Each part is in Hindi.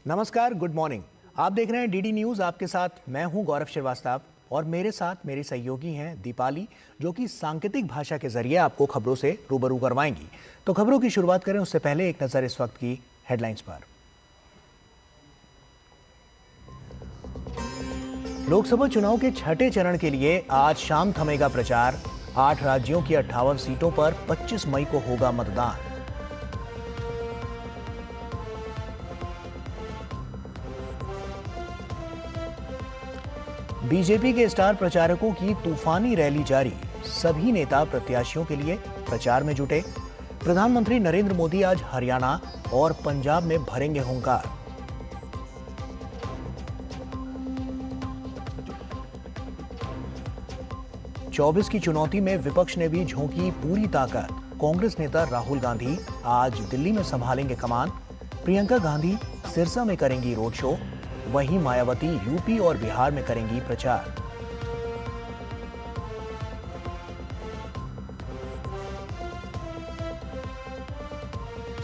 नमस्कार, गुड मॉर्निंग। आप देख रहे हैं डीडी न्यूज। आपके साथ मैं हूं गौरव श्रीवास्तव और मेरे साथ मेरी सहयोगी हैं दीपाली, जो कि सांकेतिक भाषा के जरिए आपको खबरों से रूबरू करवाएंगी। तो खबरों की शुरुआत करें उससे पहले एक नजर इस वक्त की हेडलाइंस पर। लोकसभा चुनाव के छठे चरण के लिए आज शाम थमेगा प्रचार। 8 राज्यों की 58 सीटों पर 25 मई को होगा मतदान। बीजेपी के स्टार प्रचारकों की तूफानी रैली जारी। सभी नेता प्रत्याशियों के लिए प्रचार में जुटे। प्रधानमंत्री नरेंद्र मोदी आज हरियाणा और पंजाब में भरेंगे हुंकार। चौबीस की चुनौती में विपक्ष ने भी झोंकी पूरी ताकत। कांग्रेस नेता राहुल गांधी आज दिल्ली में संभालेंगे कमान। प्रियंका गांधी सिरसा में करेंगी रोड शो। वहीं मायावती यूपी और बिहार में करेंगी प्रचार।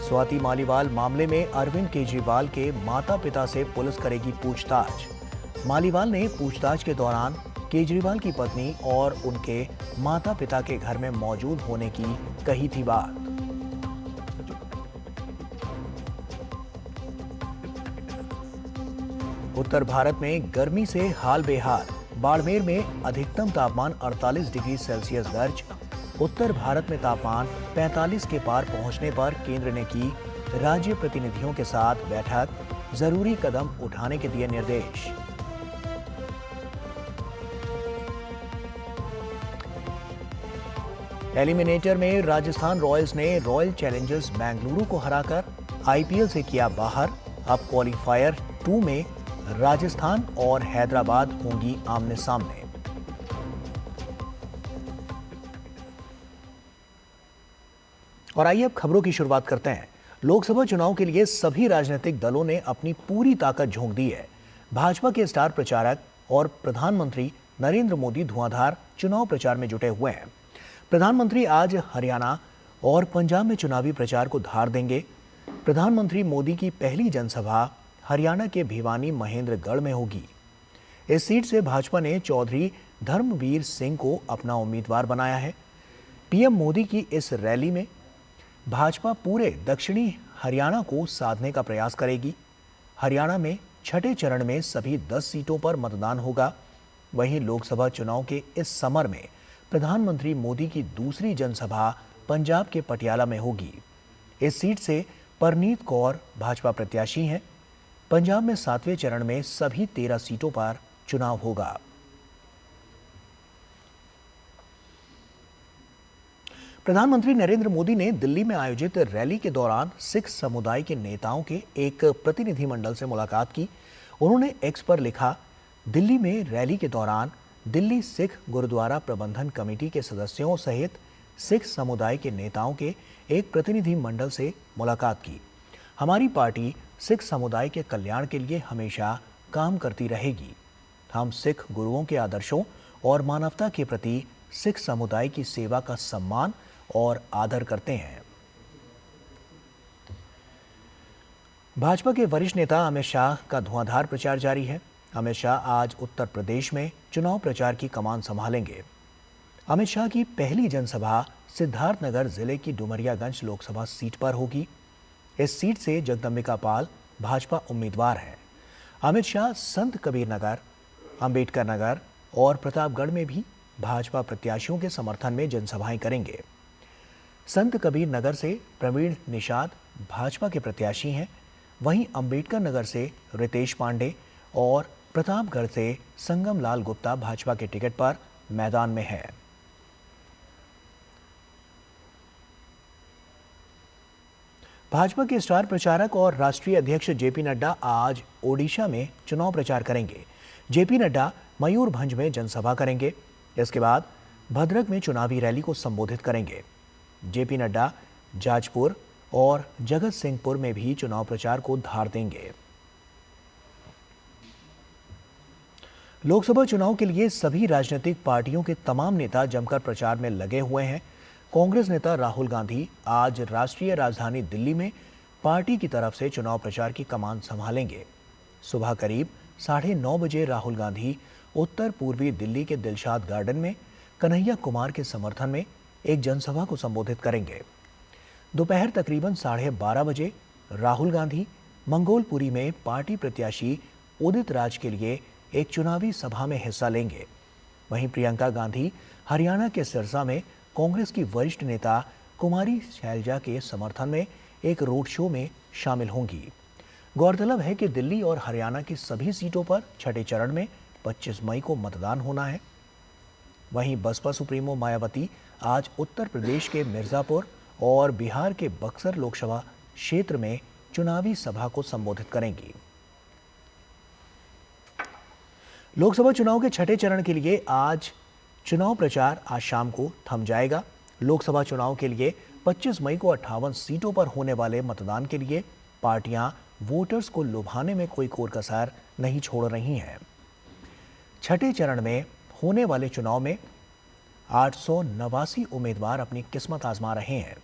स्वाति मालीवाल मामले में अरविंद केजरीवाल के माता-पिता से पुलिस करेगी पूछताछ। मालीवाल ने पूछताछ के दौरान केजरीवाल की पत्नी और उनके माता-पिता के घर में मौजूद होने की कही थी बात। उत्तर भारत में गर्मी से हाल बेहाल। बाड़मेर में अधिकतम तापमान 48 डिग्री सेल्सियस दर्ज। उत्तर भारत में तापमान 45 के पार पहुंचने पर केंद्र ने की राज्य प्रतिनिधियों के साथ बैठक। जरूरी कदम उठाने के दिए निर्देश। एलिमिनेटर में राजस्थान रॉयल्स ने रॉयल चैलेंजर्स बेंगलुरु को हराकर आईपीएल से किया बाहर। अब क्वालिफायर 2 में राजस्थान और हैदराबाद होंगी आमने सामने। और आइए अब खबरों की शुरुआत करते हैं। लोकसभा चुनाव के लिए सभी राजनीतिक दलों ने अपनी पूरी ताकत झोंक दी है। भाजपा के स्टार प्रचारक और प्रधानमंत्री नरेंद्र मोदी धुआंधार चुनाव प्रचार में जुटे हुए हैं। प्रधानमंत्री आज हरियाणा और पंजाब में चुनावी प्रचार को धार देंगे। प्रधानमंत्री मोदी की पहली जनसभा हरियाणा के भिवानी महेंद्रगढ़ में होगी। इस सीट से भाजपा ने चौधरी धर्मवीर सिंह को अपना उम्मीदवार बनाया है। पीएम मोदी की इस रैली में भाजपा पूरे दक्षिणी हरियाणा को साधने का प्रयास करेगी। हरियाणा में छठे चरण में सभी 10 सीटों पर मतदान होगा। वहीं लोकसभा चुनाव के इस समर में प्रधानमंत्री मोदी की दूसरी जनसभा पंजाब के पटियाला में होगी। इस सीट से परनीत कौर भाजपा प्रत्याशी हैं। पंजाब में 7वें चरण में सभी 13 सीटों पर चुनाव होगा। प्रधानमंत्री नरेंद्र मोदी ने दिल्ली में आयोजित रैली के दौरान सिख समुदाय के नेताओं के एक प्रतिनिधिमंडल से मुलाकात की। उन्होंने एक्स पर लिखा, दिल्ली में रैली के दौरान दिल्ली सिख गुरुद्वारा प्रबंधन कमेटी के सदस्यों सहित सिख समुदाय के नेताओं के एक प्रतिनिधिमंडल से मुलाकात की। हमारी पार्टी सिख समुदाय के कल्याण के लिए हमेशा काम करती रहेगी। हम सिख गुरुओं के आदर्शों और मानवता के प्रति सिख समुदाय की सेवा का सम्मान और आदर करते हैं। भाजपा के वरिष्ठ नेता अमित शाह का धुआंधार प्रचार जारी है। अमित शाह आज उत्तर प्रदेश में चुनाव प्रचार की कमान संभालेंगे। अमित शाह की पहली जनसभा सिद्धार्थनगर जिले की डुमरियागंज लोकसभा सीट पर होगी। इस सीट से जगदंबिका पाल भाजपा उम्मीदवार हैं। अमित शाह संत कबीर नगर, अंबेडकर नगर और प्रतापगढ़ में भी भाजपा प्रत्याशियों के समर्थन में जनसभाएं करेंगे। संत कबीर नगर से प्रवीण निषाद भाजपा के प्रत्याशी हैं। वहीं अंबेडकर नगर से रितेश पांडे और प्रतापगढ़ से संगम लाल गुप्ता भाजपा के टिकट पर मैदान में है। भाजपा के स्टार प्रचारक और राष्ट्रीय अध्यक्ष जेपी नड्डा आज ओडिशा में चुनाव प्रचार करेंगे। जेपी नड्डा मयूरभंज में जनसभा करेंगे। इसके बाद भद्रक में चुनावी रैली को संबोधित करेंगे। जेपी नड्डा जाजपुर और जगत सिंहपुर में भी चुनाव प्रचार को धार देंगे। लोकसभा चुनाव के लिए सभी राजनीतिक पार्टियों के तमाम नेता जमकर प्रचार में लगे हुए हैं। कांग्रेस नेता राहुल गांधी आज राष्ट्रीय राजधानी दिल्ली में पार्टी की तरफ से चुनाव प्रचार की कमान संभालेंगे। सुबह करीब 9:30 बजे राहुल गांधी उत्तर पूर्वी दिल्ली के दिलशाद गार्डन में कन्हैया कुमार के समर्थन में एक जनसभा को संबोधित करेंगे। दोपहर तकरीबन 12:30 बजे राहुल गांधी मंगोलपुरी में पार्टी प्रत्याशी उदित राज के लिए एक चुनावी सभा में हिस्सा लेंगे। वहीं प्रियंका गांधी हरियाणा के सिरसा में कांग्रेस की वरिष्ठ नेता कुमारी शैलजा के समर्थन में एक रोड शो में शामिल होंगी। गौरतलब है कि दिल्ली और हरियाणा की सभी सीटों पर छठे चरण में 25 मई को मतदान होना है। वहीं बसपा सुप्रीमो मायावती आज उत्तर प्रदेश के मिर्जापुर और बिहार के बक्सर लोकसभा क्षेत्र में चुनावी सभा को संबोधित करेंगी। लोकसभा चुनाव के छठे चरण के लिए आज चुनाव प्रचार आज शाम को थम जाएगा। लोकसभा चुनाव के लिए 25 मई को 58 सीटों पर होने वाले मतदान के लिए पार्टियां वोटर्स को लुभाने में कोई कोर कसर नहीं छोड़ रही हैं। छठे चरण में होने वाले चुनाव में 889 उम्मीदवार अपनी किस्मत आजमा रहे हैं।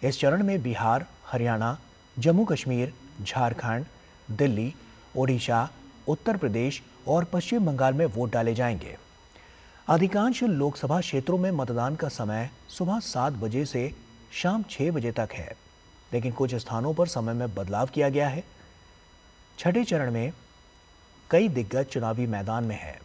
इस चरण में बिहार, हरियाणा, जम्मू कश्मीर, झारखंड, दिल्ली, ओडिशा, उत्तर प्रदेश और पश्चिम बंगाल में वोट डाले जाएंगे। अधिकांश लोकसभा क्षेत्रों में मतदान का समय सुबह 7 बजे से शाम 6 बजे तक है, लेकिन कुछ स्थानों पर समय में बदलाव किया गया है। छठे चरण में कई दिग्गज चुनावी मैदान में हैं।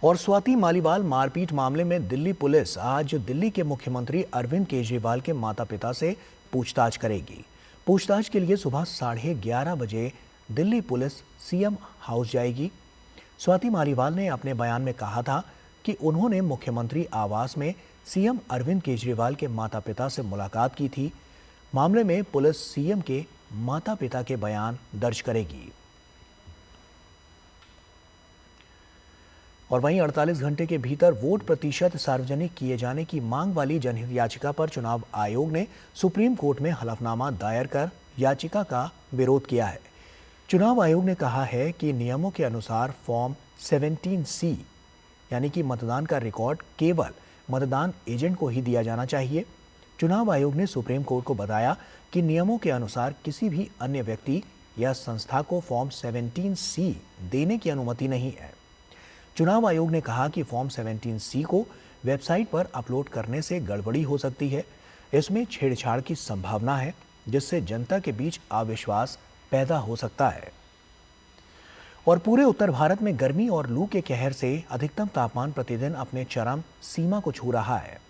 और स्वाति मालीवाल मारपीट मामले में दिल्ली पुलिस आज दिल्ली के मुख्यमंत्री अरविंद केजरीवाल के माता-पिता से पूछताछ करेगी। पूछताछ के लिए सुबह 11:30 बजे दिल्ली पुलिस सीएम हाउस जाएगी। स्वाति मालीवाल ने अपने बयान में कहा था कि उन्होंने मुख्यमंत्री आवास में सीएम अरविंद केजरीवाल के माता-पिता से मुलाकात की थी। मामले में पुलिस सीएम के माता-पिता के बयान दर्ज करेगी। और वहीं 48 घंटे के भीतर वोट प्रतिशत सार्वजनिक किए जाने की मांग वाली जनहित याचिका पर चुनाव आयोग ने सुप्रीम कोर्ट में हलफनामा दायर कर याचिका का विरोध किया है। चुनाव आयोग ने कहा है कि नियमों के अनुसार फॉर्म 17C यानी कि मतदान का रिकॉर्ड केवल मतदान एजेंट को ही दिया जाना चाहिए। चुनाव आयोग ने सुप्रीम कोर्ट को बताया कि नियमों के अनुसार किसी भी अन्य व्यक्ति या संस्था को फॉर्म 17C देने की अनुमति नहीं है। चुनाव आयोग ने कहा कि फॉर्म 17C को वेबसाइट पर अपलोड करने से गड़बड़ी हो सकती है। इसमें छेड़छाड़ की संभावना है, जिससे जनता के बीच अविश्वास पैदा हो सकता है। और पूरे उत्तर भारत में गर्मी और लू के कहर से अधिकतम तापमान प्रतिदिन अपने चरम सीमा को छू रहा है।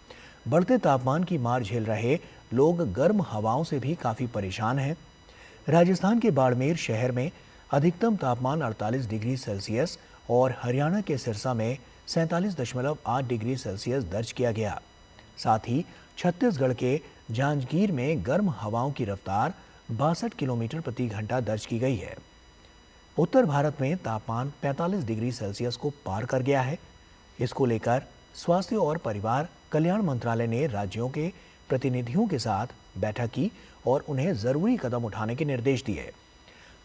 बढ़ते तापमान की मार झेल रहे लोग गर्म हवाओं से भी काफी परेशान हैं। राजस्थान के बाड़मेर शहर में अधिकतम तापमान 48 डिग्री सेल्सियस और हरियाणा के सिरसा में 47.8 डिग्री सेल्सियस दर्ज किया गया। साथ ही छत्तीसगढ़ के जांजगीर में गर्म हवाओं की रफ्तार 62 किलोमीटर प्रति घंटा दर्ज की गई है। उत्तर भारत में तापमान 45 डिग्री सेल्सियस को पार कर गया है। इसको लेकर स्वास्थ्य और परिवार कल्याण मंत्रालय ने राज्यों के प्रतिनिधियों के साथ बैठक की और उन्हें जरूरी कदम उठाने के निर्देश दिए।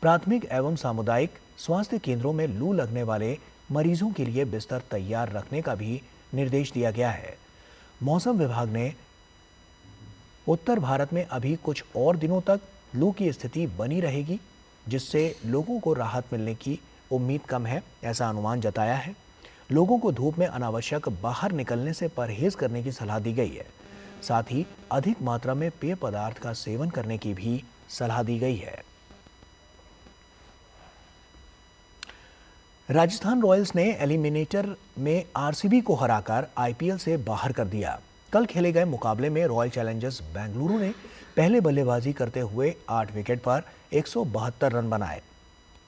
प्राथमिक एवं सामुदायिक स्वास्थ्य केंद्रों में लू लगने वाले मरीजों के लिए बिस्तर तैयार रखने का भी निर्देश दिया गया है। मौसम विभाग ने उत्तर भारत में अभी कुछ और दिनों तक लू की स्थिति बनी रहेगी, जिससे लोगों को राहत मिलने की उम्मीद कम है, ऐसा अनुमान जताया है। लोगों को धूप में अनावश्यक बाहर निकलने से परहेज करने की सलाह दी गई है। साथ ही अधिक मात्रा में पेय पदार्थ का सेवन करने की भी सलाह दी गई है। राजस्थान रॉयल्स ने एलिमिनेटर में आरसीबी को हराकर आईपीएल से बाहर कर दिया। कल खेले गए मुकाबले में रॉयल चैलेंजर्स बेंगलुरु ने पहले बल्लेबाजी करते हुए 8 विकेट पर 172 रन बनाए।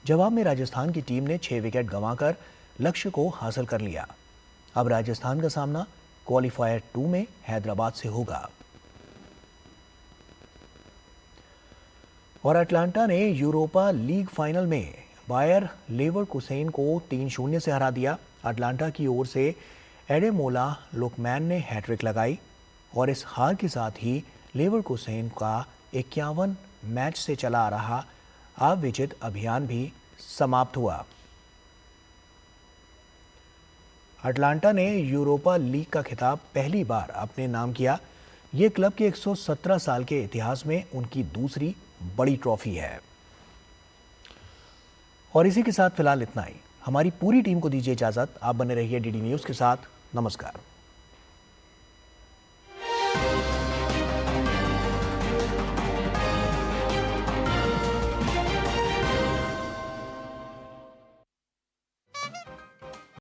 जवाब में राजस्थान की टीम ने 6 विकेट गंवाकर लक्ष्य को हासिल कर लिया। अब राजस्थान का सामना क्वालिफायर 2 में हैदराबाद से होगा। और अटलांटा ने यूरोपा लीग फाइनल में बायर लेवरकुसेन को 3-0 से हरा दिया। अटलांटा की ओर से एडेमोला लोकमैन ने हैट्रिक लगाई और इस हार के साथ ही लेवरकुसेन का 51 मैच से चला आ रहा अविजित अभियान भी समाप्त हुआ। अटलांटा ने यूरोपा लीग का खिताब पहली बार अपने नाम किया। ये क्लब के 117 साल के इतिहास में उनकी दूसरी बड़ी ट्रॉफी है। और इसी के साथ फिलहाल इतना ही। हमारी पूरी टीम को दीजिए इजाजत। आप बने रहिए डीडी न्यूज के साथ। नमस्कार।